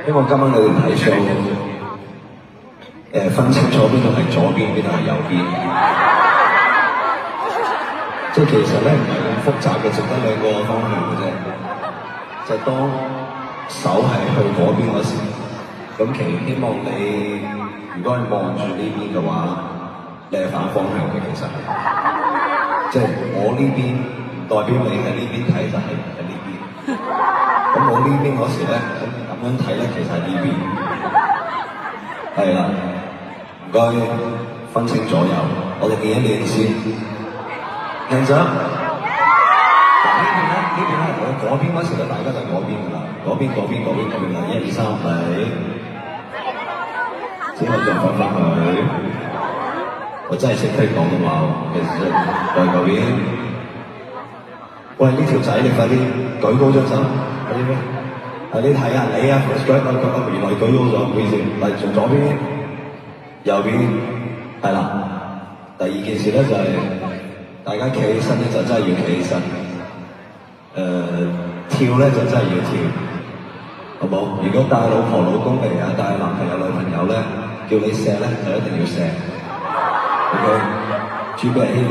因為今晚你哋睇 show，分清楚邊度係左邊，邊度係右邊。即係其實咧唔係咁複雜嘅，淨得兩個方向嘅啫。就當手係去嗰邊嗰時，咁希望你如果係望住呢邊嘅話，你係反方向嘅其實。即係我呢邊唔代表你喺呢邊睇就係喺呢邊。咁我呢邊嗰時咧，咁樣睇咧，其實係呢邊。係啦，唔該分清左右，我哋練一練先。靚仔，呢邊咧，我嗰邊嗰時咧，大家就嗰邊㗎啦，嗰邊啦，1、2、3嚟，之後再放翻去。我真係識聽廣東話喎，其實在嗰邊。喂，呢條仔你快啲舉高張手，快啲咩？你睇下你啊 ，first grade 原來舉高咗，唔好意思。嚟從左邊、右邊，係啦。第二件事咧就係、大家企起身咧就真係要企起身，跳咧就真係要跳，好冇？如果帶老婆老公嚟啊，帶男朋友女朋友咧，叫你錫咧就一定要錫。OK，準備起嚟。